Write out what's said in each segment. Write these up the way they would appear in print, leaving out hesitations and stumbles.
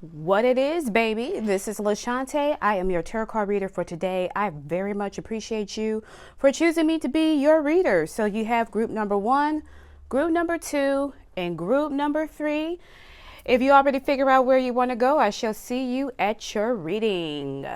What it is, baby. This is LaShante. I am your tarot card reader for today. I very much appreciate you for choosing me to be your reader. So you have group number 1, group number 2, and group number 3. If you already figure out where you want to go, I shall see you at your reading.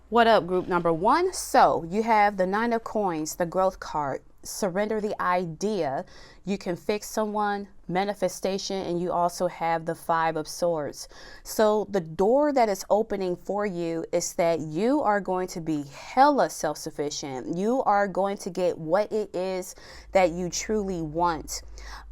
What up, group number 1? So you have the 9 of Coins, the growth card. Surrender the idea. You can fix someone, manifestation, and you also have the 5 of Swords. So the door that is opening for you is that you are going to be hella self-sufficient. You are going to get what it is that you truly want.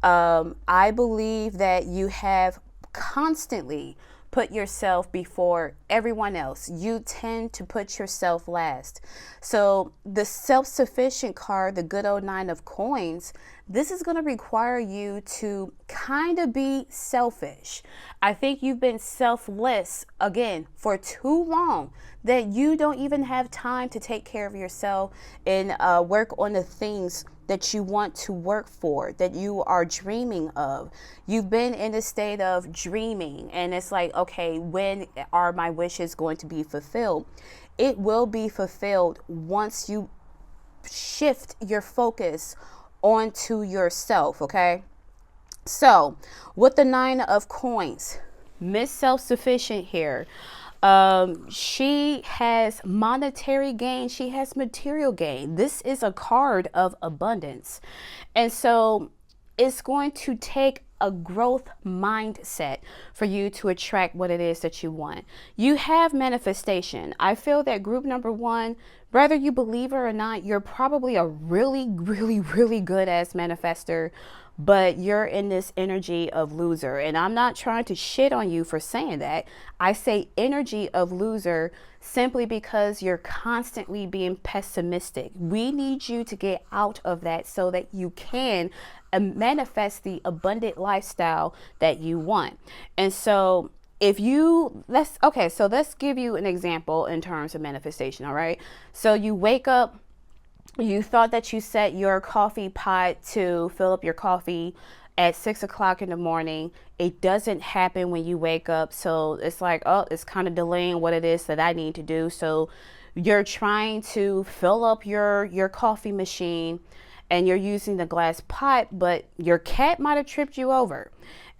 I believe that you have constantly put yourself before everyone else. You tend to put yourself last. So the self-sufficient card, the good old 9 of Coins, this is going to require you to kind of be selfish. I think you've been selfless, again, for too long that you don't even have time to take care of yourself and work on the things that you want to work for, that you are dreaming of. You've been in a state of dreaming, and it's like, okay, when are my wishes going to be fulfilled? It will be fulfilled once you shift your focus onto yourself, okay? So with the 9 of Coins, Miss Self-Sufficient here, she has monetary gain. She has material gain. This is a card of abundance. And so it's going to take a growth mindset for you to attract what it is that you want. You have manifestation. I feel that group number 1, whether you believe it or not, you're probably a really good ass manifester, but you're in this energy of loser. And I'm not trying to shit on you for saying that. I say energy of loser simply because you're constantly being pessimistic. We need you to get out of that so that you can manifest the abundant lifestyle that you want. And so if you, let's give you an example in terms of manifestation. All right. So you wake up, you thought that you set your coffee pot to fill up your coffee at 6 o'clock in the morning. It doesn't happen when you wake up. So it's like, oh, it's kind of delaying what it is that I need to do. So you're trying to fill up your coffee machine and you're using the glass pot, but your cat might have tripped you over.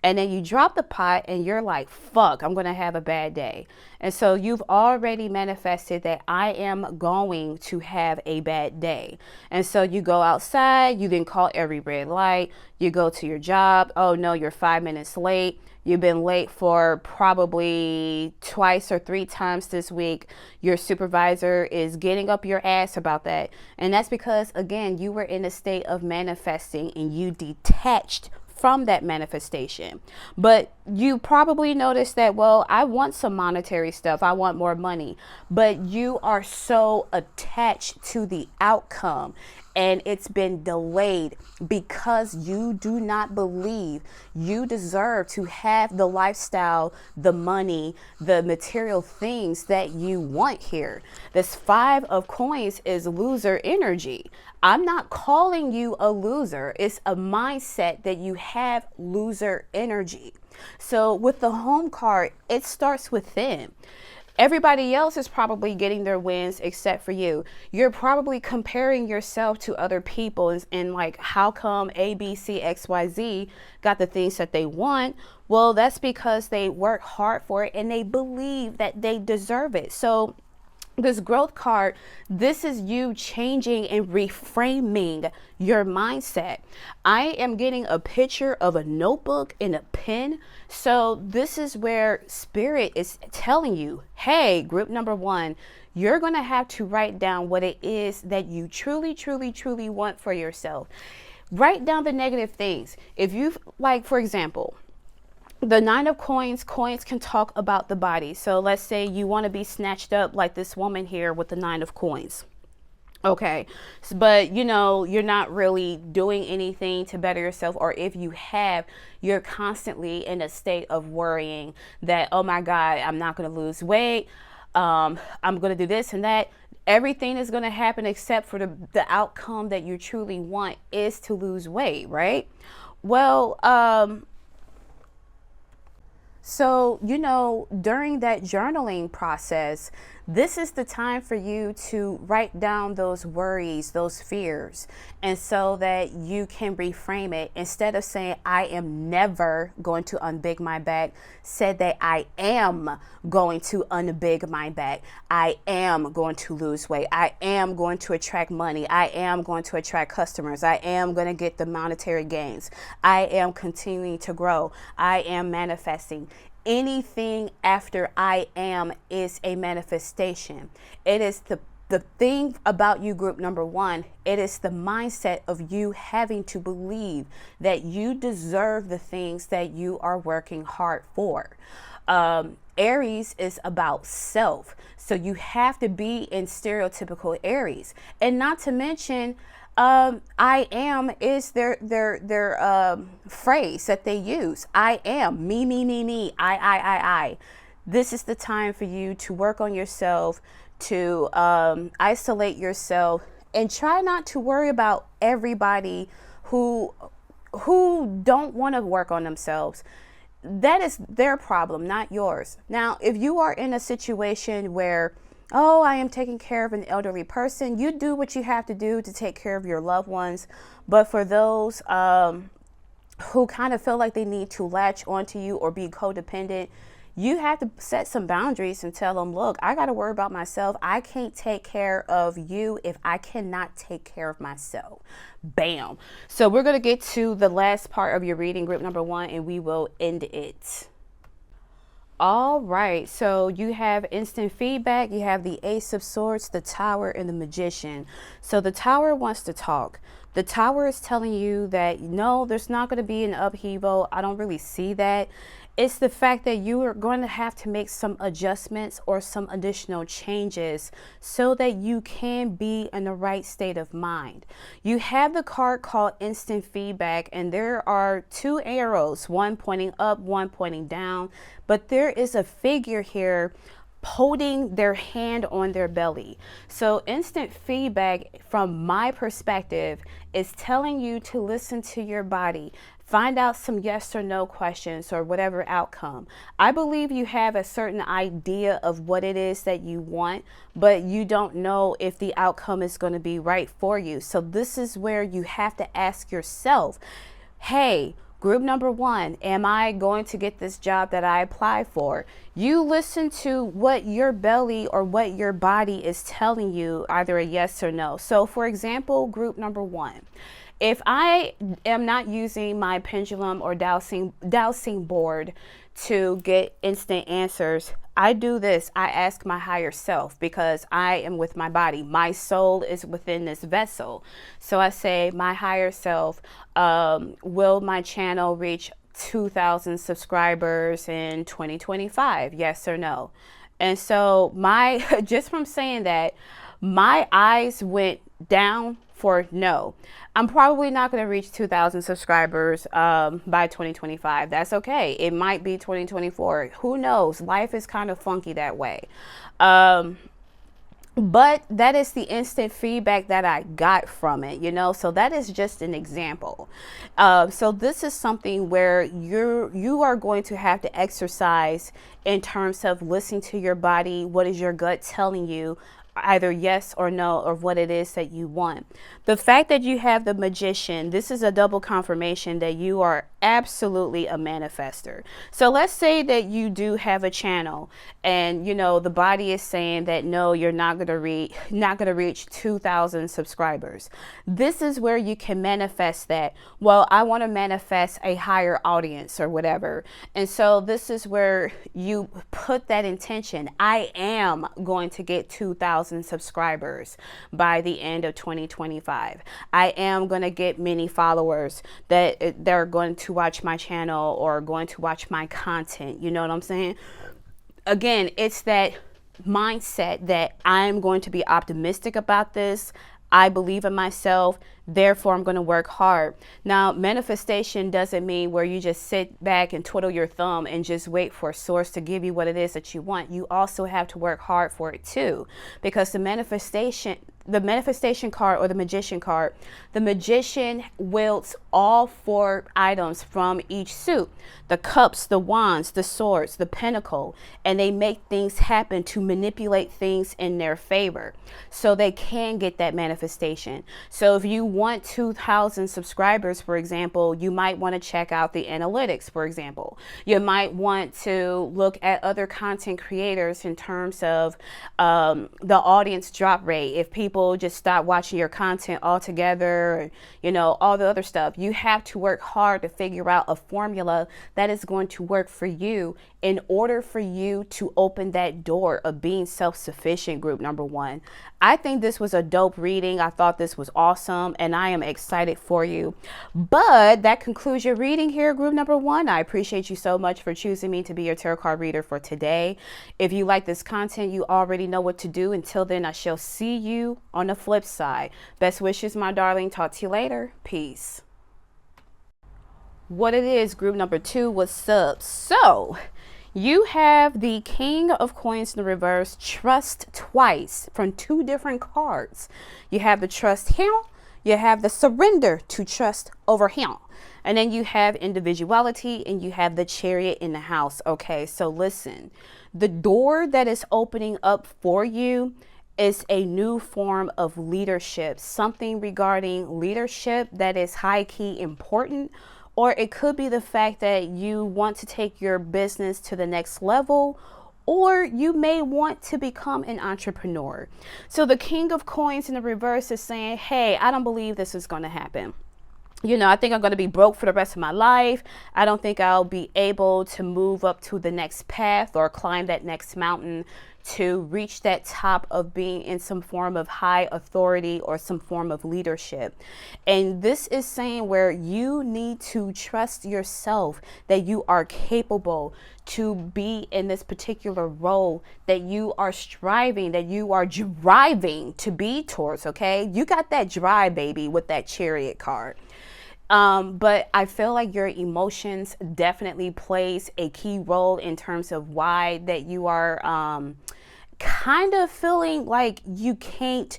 And then you drop the pot and you're like, fuck, I'm going to have a bad day. And so you've already manifested that I am going to have a bad day. And so you go outside, you then call every red light, you go to your job. Oh no, you're 5 minutes late. You've been late for probably 2 or 3 times this week. Your supervisor is getting up your ass about that. And that's because, again, you were in a state of manifesting and you detached from that manifestation. But you probably noticed that, well, I want some monetary stuff. I want more money. But you are so attached to the outcome and it's been delayed because you do not believe you deserve to have the lifestyle, the money, the material things that you want here. This 5 of Coins is loser energy. I'm not calling you a loser. It's a mindset that you have loser energy. So with the Home card, it starts within. Everybody else is probably getting their wins except for you. You're probably comparing yourself to other people and like, how come A, B, C, X, Y, Z got the things that they want? Well, that's because they work hard for it and they believe that they deserve it. So this growth card, this is you changing and reframing your mindset. I am getting a picture of a notebook and a pen. So this is where spirit is telling you, hey, group number 1, you're going to have to write down what it is that you truly want for yourself. Write down the negative things. If you, like, for example, the 9 of Coins can talk about the body. So let's say you want to be snatched up like this woman here with the 9 of Coins. Okay, but you know, you're not really doing anything to better yourself, or if you have, you're constantly in a state of worrying that, oh my God, I'm not going to lose weight. I'm going to do this and that. Everything is going to happen except for the outcome that you truly want is to lose weight, right? Well, So, during that journaling process, this is the time for you to write down those worries, those fears, and so that you can reframe it. Instead of saying, I am never going to unbig my back, said that I am going to unbig my back. I am going to lose weight. I am going to attract money. I am going to attract customers. I am going to get the monetary gains. I am continuing to grow. I am manifesting. Anything after I am is a manifestation. It is the thing about you, group number one. It is the mindset of you having to believe that you deserve the things that you are working hard for. Aries is about self. So you have to be in stereotypical Aries. And not to mention, I am is their phrase that they use. I am, me, I. This is the time for you to work on yourself, to isolate yourself, and try not to worry about everybody who don't want to work on themselves. That is their problem, not yours. Now, if you are in a situation where, oh, I am taking care of an elderly person, you do what you have to do to take care of your loved ones. But for those who kind of feel like they need to latch onto you or be codependent, you have to set some boundaries and tell them, look, I got to worry about myself. I can't take care of you if I cannot take care of myself. Bam. So we're going to get to the last part of your reading, group number one, and we will end it. All right, so you have instant feedback. You have the Ace of Swords, the Tower, and the Magician. So the Tower wants to talk. The Tower is telling you that, no, there's not going to be an upheaval. I don't really see that. It's the fact that you are going to have to make some adjustments or some additional changes so that you can be in the right state of mind. You have the card called instant feedback, and there are two arrows, one pointing up, one pointing down, but there is a figure here holding their hand on their belly. So instant feedback, from my perspective, is telling you to listen to your body. Find out some yes or no questions or whatever outcome. I believe you have a certain idea of what it is that you want, but you don't know if the outcome is going to be right for you. So this is where you have to ask yourself, hey, group number one, am I going to get this job that I apply for? You listen to what your belly or what your body is telling you, either a yes or no. So for example, group number one, if I am not using my pendulum or dowsing board to get instant answers, I do this. I ask my higher self, because I am with my body. My soul is within this vessel. So I say, my higher self, will my channel reach 2,000 subscribers in 2025? Yes or no? And so just from saying that, my eyes went down for no. I'm probably not going to reach 2,000 subscribers by 2025. That's okay. It might be 2024. Who knows? Life is kind of funky that way. But that is the instant feedback that I got from it, so that is just an example. So this is something where you are going to have to exercise in terms of listening to your body. What is your gut telling you? Either yes or no, or what it is that you want. The fact that you have the Magician, this is a double confirmation that you are absolutely a manifester. So let's say that you do have a channel, and the body is saying that no, you're not going to reach 2,000 subscribers. This is where you can manifest that. Well, I want to manifest a higher audience or whatever. And so this is where you put that intention. I am going to get 2,000 subscribers by the end of 2025. I am going to get many followers that they're going to watch my channel or going to watch my content. You know what I'm saying? Again, it's that mindset that I'm going to be optimistic about this. I believe in myself. Therefore, I'm going to work hard. Now, manifestation doesn't mean where you just sit back and twiddle your thumb and just wait for a source to give you what it is that you want. You also have to work hard for it too, because the manifestation card or the magician wields all 4 items from each suit: the cups, the wands, the swords, the pentacle, and they make things happen to manipulate things in their favor so they can get that manifestation. So if you want 2,000 subscribers, for example, you might want to check out the analytics, for example. You might want to look at other content creators in terms of the audience drop rate. If people just stop watching your content altogether, you know, all the other stuff, you have to work hard to figure out a formula that is going to work for you in order for you to open that door of being self-sufficient, group number 1. I think this was a dope reading. I thought this was awesome, and I am excited for you. But that concludes your reading here, group number 1. I appreciate you so much for choosing me to be your tarot card reader for today. If you like this content, you already know what to do. Until then, I shall see you on the flip side. Best wishes, my darling. Talk to you later. Peace. What it is, group number 2, what's up? So you have the King of Coins in the reverse, trust twice, from 2 different cards. You have the trust him, you have the surrender to trust over him. And then you have individuality, and you have the Chariot in the house. Okay, so listen, the door that is opening up for you is a new form of leadership, something regarding leadership that is high key important. Or it could be the fact that you want to take your business to the next level, or you may want to become an entrepreneur. So the King of Coins in the reverse is saying, hey, I don't believe this is going to happen. You know, I think I'm going to be broke for the rest of my life. I don't think I'll be able to move up to the next path or climb that next mountain to reach that top of being in some form of high authority or some form of leadership. And this is saying where you need to trust yourself, that you are capable to be in this particular role that you are striving, that you are driving to be towards. Okay, you got that drive, baby, with that Chariot card. But I feel like your emotions definitely plays a key role in terms of why that you are kind of feeling like you can't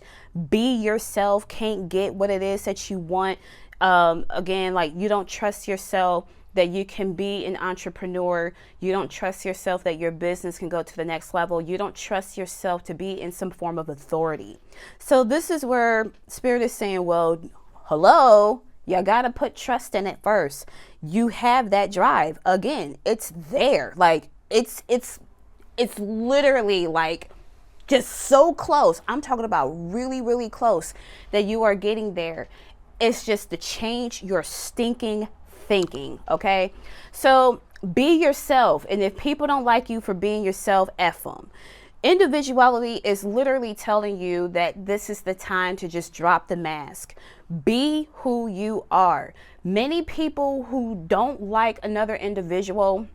be yourself, can't get what it is that you want. Again, like you don't trust yourself that you can be an entrepreneur. You don't trust yourself that your business can go to the next level. You don't trust yourself to be in some form of authority. So this is where Spirit is saying, well, hello, you got to put trust in it first. You have that drive. Again, it's there. Like it's literally like just so close. I'm talking about really, really close that you are getting there. It's just to change your stinking thinking. Okay. So be yourself. And if people don't like you for being yourself, F them. Individuality is literally telling you that this is the time to just drop the mask. Be who you are. Many people who don't like another individual,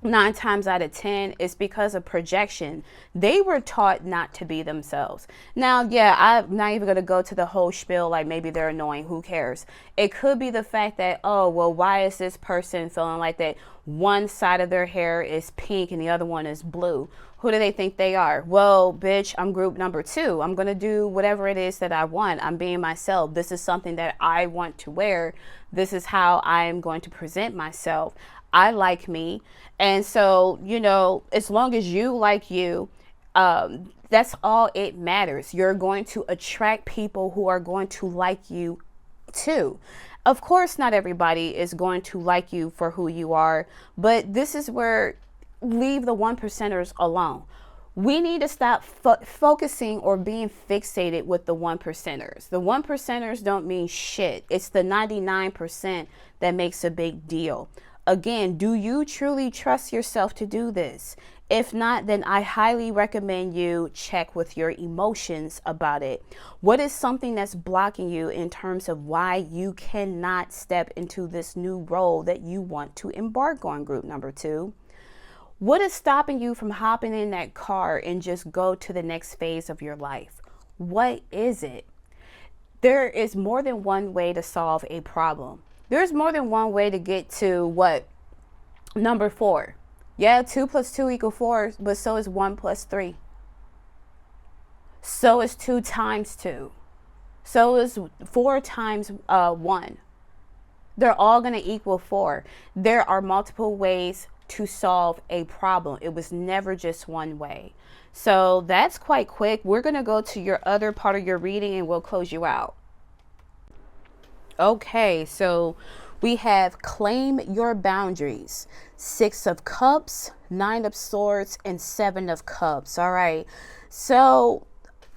9 times out of 10, is because of projection. They were taught not to be themselves. Now, yeah, I'm not even going to go to the whole spiel like maybe they're annoying. Who cares? It could be the fact that, oh, well, why is this person feeling like that one side of their hair is pink and the other one is blue? Who do they think they are? Well, bitch, I'm group number 2. I'm going to do whatever it is that I want. I'm being myself. This is something that I want to wear. This is how I am going to present myself. I like me. And so, you know, as long as you like you, that's all it matters. You're going to attract people who are going to like you too. Of course, not everybody is going to like you for who you are, but this is where leave the 1%ers alone. We need to stop focusing or being fixated with the 1%ers. The 1%ers don't mean shit. It's the 99% that makes a big deal. Again, do you truly trust yourself to do this? If not, then I highly recommend you check with your emotions about it. What is something that's blocking you in terms of why you cannot step into this new role that you want to embark on, group number 2? What is stopping you from hopping in that car and just go to the next phase of your life? What is it? there is more than one way to solve a problem. There's more than one way to get to what? Number 4. Yeah, 2 plus 2 equals 4, but so is 1 plus 3. So is 2 times 2. So is 4 times 1. They're all going to equal 4. There are multiple ways to solve a problem. It was never just one way. So that's quite quick. We're going to go to your other part of your reading and we'll close you out. Okay, so we have claim your boundaries. 6 of Cups, 9 of Swords, and 7 of Cups. All right. So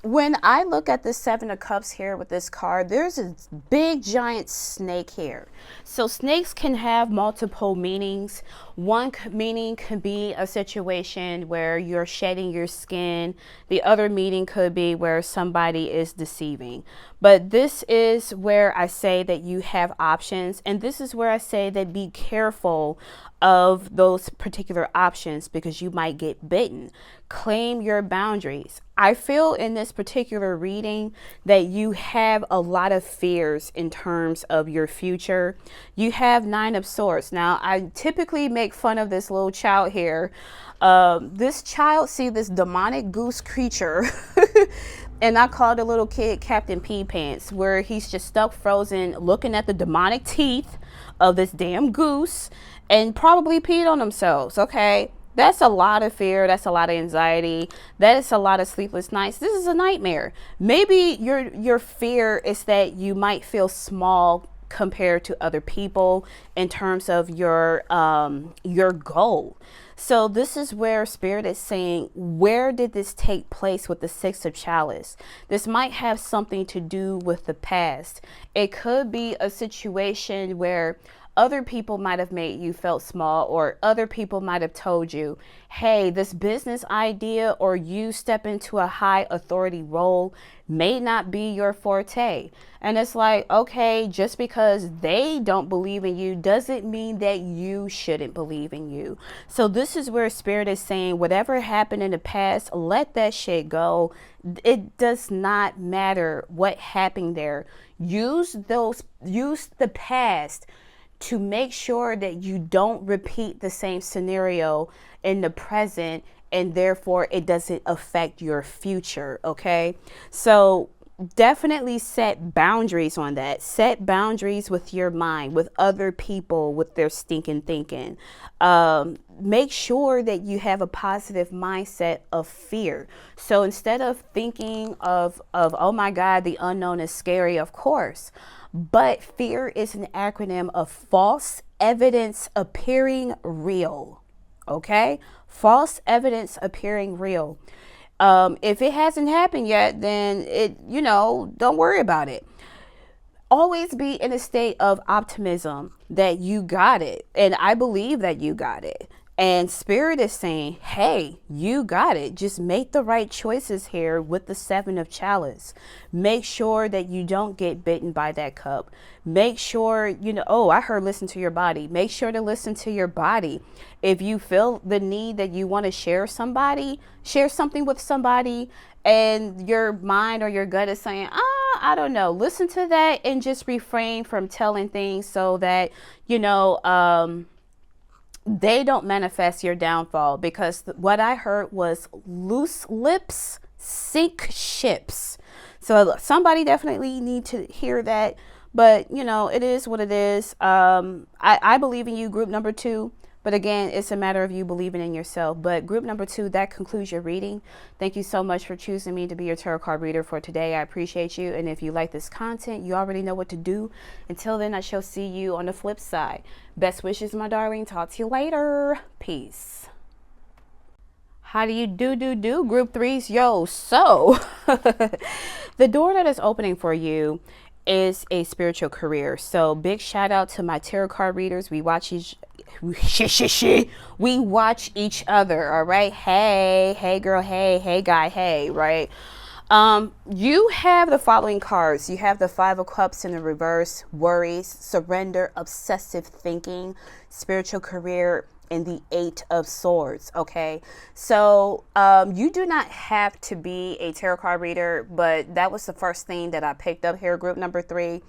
when I look at the 7 of Cups here with this card, there's a big giant snake here. So snakes can have multiple meanings. One meaning could be a situation where you're shedding your skin. The other meaning could be where somebody is deceiving. But this is where I say that you have options. And this is where I say that be careful of those particular options because you might get bitten. Claim your boundaries. I feel in this particular reading that you have a lot of fears in terms of your future. You have 9 of Swords. Now, I typically make fun of this little child here. This child see this demonic goose creature and I call the little kid Captain Pee Pants, where he's just stuck frozen looking at the demonic teeth of this damn goose and probably peed on themselves. Okay. That's a lot of fear. That's a lot of anxiety. That is a lot of sleepless nights. This is a nightmare. Maybe your fear is that you might feel small compared to other people in terms of your goal. So this is where Spirit is saying, where did this take place with the 6 of Chalice? This might have something to do with the past. It could be a situation where other people might have made you feel small, or other people might have told you, hey, this business idea or you step into a high authority role may not be your forte. And it's like, okay, just because they don't believe in you doesn't mean that you shouldn't believe in you. So this is where Spirit is saying, whatever happened in the past, let that shit go. It does not matter what happened there. Use the past to make sure that you don't repeat the same scenario in the present, and therefore it doesn't affect your future. Okay, so definitely set boundaries on that. Set boundaries with your mind, with other people, with their stinking thinking. Make sure that you have a positive mindset of fear. So instead of thinking of oh my God, the unknown is scary, of course. But fear is an acronym of false evidence appearing real. Okay? False evidence appearing real. If it hasn't happened yet, then don't worry about it. Always be in a state of optimism that you got it. And I believe that you got it. And Spirit is saying, hey, you got it. Just make the right choices here with the 7 of Chalice. Make sure that you don't get bitten by that cup. Make sure, I heard listen to your body. Make sure to listen to your body. If you feel the need that you want to share something with somebody, and your mind or your gut is saying, I don't know, listen to that and just refrain from telling things so that, they don't manifest your downfall. Because what I heard was loose lips sink ships. So somebody definitely need to hear that. But, it is what it is. I believe in you, group number 2. But again, it's a matter of you believing in yourself. But group number 2, that concludes your reading. Thank you so much for choosing me to be your tarot card reader for today. I appreciate you. And if you like this content, you already know what to do. Until then, I shall see you on the flip side. Best wishes, my darling. Talk to you later. Peace. How do you do, group 3s? Yo, so the door that is opening for you is a spiritual career. So big shout out to my tarot card readers. We watch each other. All right. Hey girl. Hey guy. Hey. Right. You have the following cards. You have the 5 of Cups in the reverse: worries, surrender, obsessive thinking, spiritual career, and the 8 of Swords. Okay, so you do not have to be a tarot card reader, but that was the first thing that I picked up here, group number 3.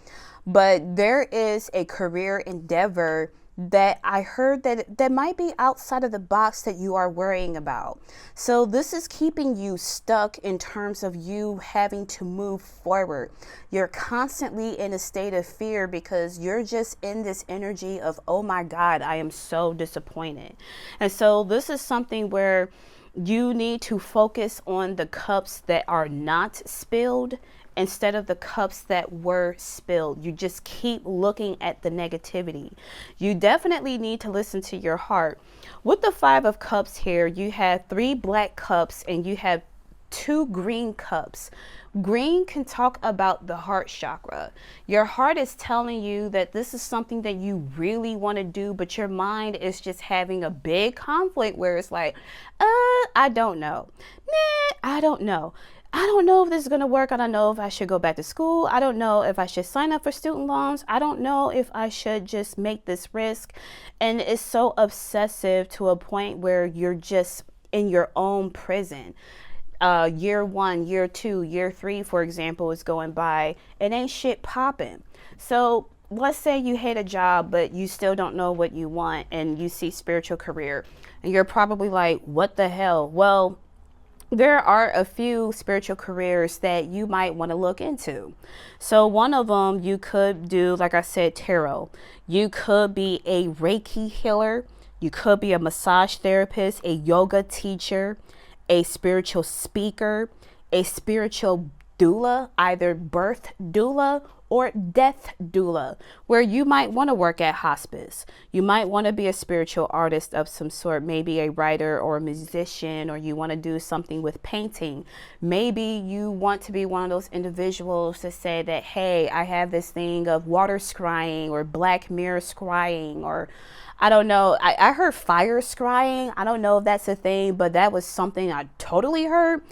But there is a career endeavor that I heard that might be outside of the box that you are worrying about. So this is keeping you stuck in terms of you having to move forward. You're constantly in a state of fear because you're just in this energy of, oh my God, I am so disappointed. And so this is something where you need to focus on the cups that are not spilled instead of the cups that were spilled. You just keep looking at the negativity. You definitely need to listen to your heart. With the 5 of Cups here, you have 3 black cups and you have 2 green cups. Green can talk about the heart chakra. Your heart is telling you that this is something that you really want to do, but your mind is just having a big conflict where it's like, I don't know. Nah, I don't know. I don't know if this is going to work. I don't know if I should go back to school. I don't know if I should sign up for student loans. I don't know if I should just make this risk. And it's so obsessive to a point where you're just in your own prison. Year 1, year 2, year 3, for example, is going by. It ain't shit popping. So let's say you hate a job, but you still don't know what you want, and you see spiritual career, and you're probably like, what the hell? Well, there are a few spiritual careers that you might want to look into. So one of them, you could do, like I said, tarot. You could be a Reiki healer. You could be a massage therapist, a yoga teacher, a spiritual speaker, a spiritual doula, either birth doula or death doula, where you might want to work at hospice. You might want to be a spiritual artist of some sort, maybe a writer or a musician, or you want to do something with painting. Maybe you want to be one of those individuals to say that, hey, I have this thing of water scrying or black mirror scrying, or I don't know. I heard fire scrying. I don't know if that's a thing, but that was something I totally heard.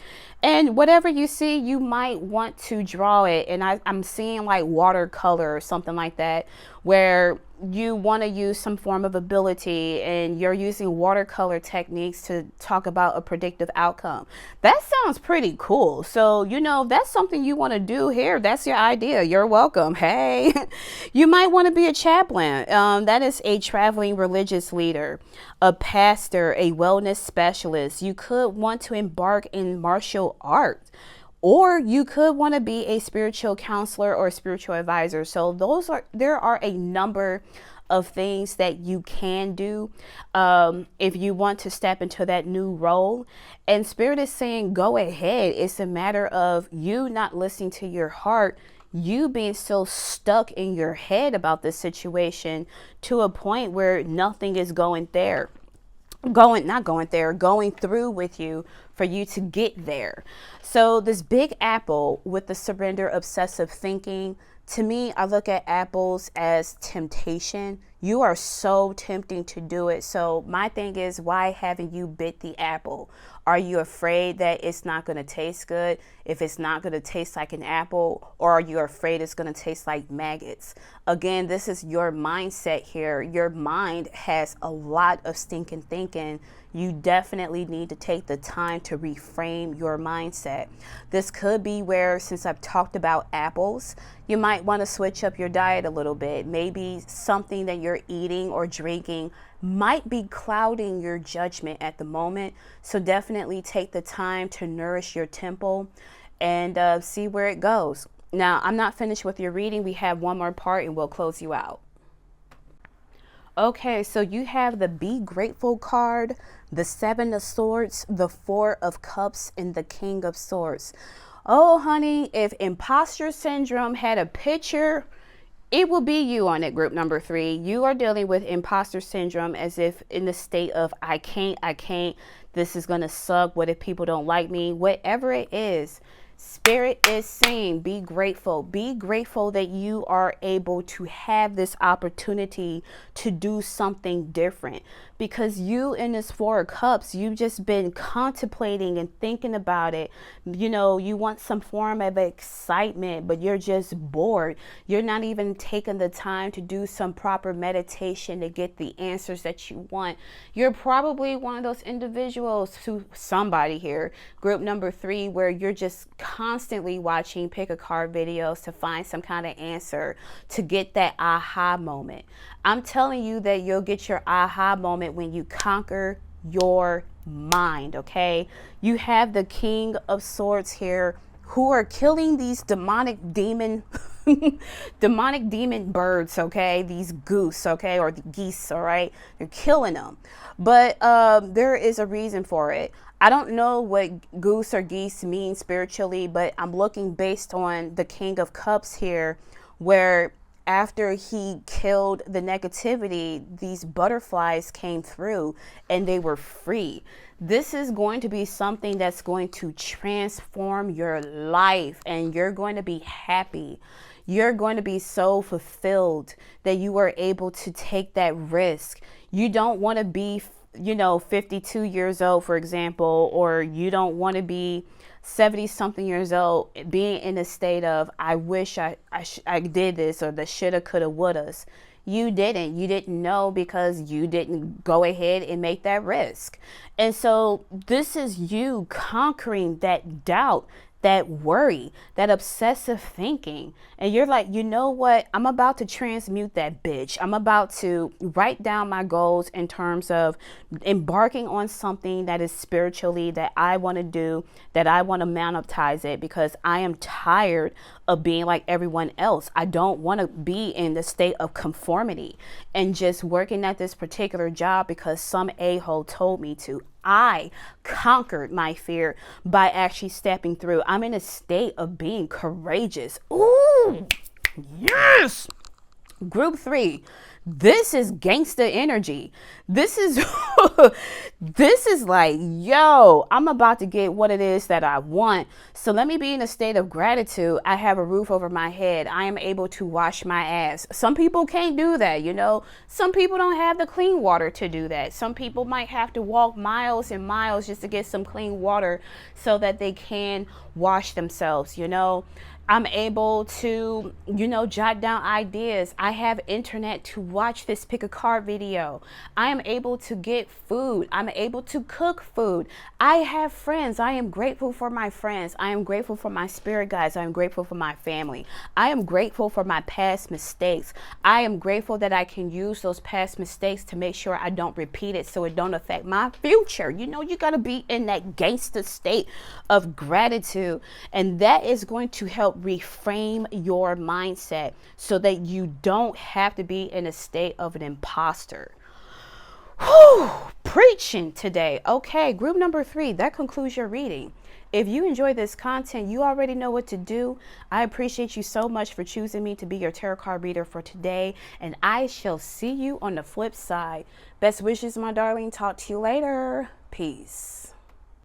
And whatever you see, you might want to draw it. And I'm seeing like watercolor or something like that, where you want to use some form of ability and you're using watercolor techniques to talk about a predictive outcome. That sounds pretty cool. So, you know, if that's something you want to do here, that's your idea. You're welcome. Hey, you might want to be a chaplain. That is a traveling religious leader, a pastor, a wellness specialist. You could want to embark in martial arts. Or you could want to be a spiritual counselor or a spiritual advisor. So there are a number of things that you can do if you want to step into that new role. And Spirit is saying, go ahead. It's a matter of you not listening to your heart, you being so stuck in your head about this situation to a point where nothing is going through with you for you to get there. So this big apple with the surrender obsessive thinking, to me, I look at apples as temptation. You are so tempting to do it. So my thing is, why haven't you bit the apple? Are you afraid that it's not going to taste good if it's not going to taste like an apple? Or are you afraid it's going to taste like maggots? Again, this is your mindset here. Your mind has a lot of stinking thinking. You definitely need to take the time to reframe your mindset. This could be where, since I've talked about apples, you might want to switch up your diet a little bit. Maybe something that you're eating or drinking might be clouding your judgment at the moment. So definitely take the time to nourish your temple and see where it goes. Now, I'm not finished with your reading. We have one more part and we'll close you out. Okay, so you have the Be Grateful card, the 7 of Swords, the 4 of Cups, and the King of Swords. Oh, honey, if imposter syndrome had a picture, it will be you on it, group number 3. You are dealing with imposter syndrome as if in the state of, I can't, this is going to suck. What if people don't like me? Whatever it is, Spirit is saying, be grateful. Be grateful that you are able to have this opportunity to do something different. because you in this Four of Cups, you've just been contemplating and thinking about it. You know, you want some form of excitement, but you're just bored. You're not even taking the time to do some proper meditation to get the answers that you want. You're probably one of those individuals, who somebody here, group number 3, where you're just constantly watching pick a card videos to find some kind of answer, to get that aha moment. I'm telling you that you'll get your aha moment when you conquer your mind, okay? You have the King of Swords here, who are killing these demonic demon birds, okay? These goose, okay? Or the geese, all right? You're killing them. But there is a reason for it. I don't know what goose or geese mean spiritually, but I'm looking based on the King of Cups here, where after he killed the negativity, these butterflies came through and they were free. This is going to be something that's going to transform your life, and you're going to be happy. You're going to be so fulfilled that you were able to take that risk. You don't want to be, 52 years old, for example, or you don't want to be 70 something years old, being in a state of, I wish I did this, or the shoulda, coulda, wouldas. You didn't know, because you didn't go ahead and make that risk. And so this is you conquering that doubt, that worry, that obsessive thinking. And you're like, you know what? I'm about to transmute that bitch. I'm about to write down my goals in terms of embarking on something that is spiritually that I want to do, that I want to monetize it, because I am tired of being like everyone else. I don't want to be in the state of conformity and just working at this particular job because some a-hole told me to. I conquered my fear by actually stepping through. I'm in a state of being courageous. Ooh, yes. Group 3. This is gangsta energy. This is this is like, yo, I'm about to get what it is that I want. So let me be in a state of gratitude. I have a roof over my head. I am able to wash my ass. Some people can't do that, Some people don't have the clean water to do that. Some people might have to walk miles and miles just to get some clean water so that they can wash themselves, I'm able to, jot down ideas. I have internet to watch this pick a card video. I am able to get food. I'm able to cook food. I have friends. I am grateful for my friends. I am grateful for my spirit guides. I am grateful for my family. I am grateful for my past mistakes. I am grateful that I can use those past mistakes to make sure I don't repeat it so it don't affect my future. You got to be in that gangster state of gratitude, and that is going to help reframe your mindset so that you don't have to be in a state of an imposter. Whew, preaching today. Okay, group number 3, that concludes your reading. If you enjoy this content, you already know what to do. I appreciate you so much for choosing me to be your tarot card reader for today, and I shall see you on the flip side. Best wishes, my darling. Talk to you later. Peace.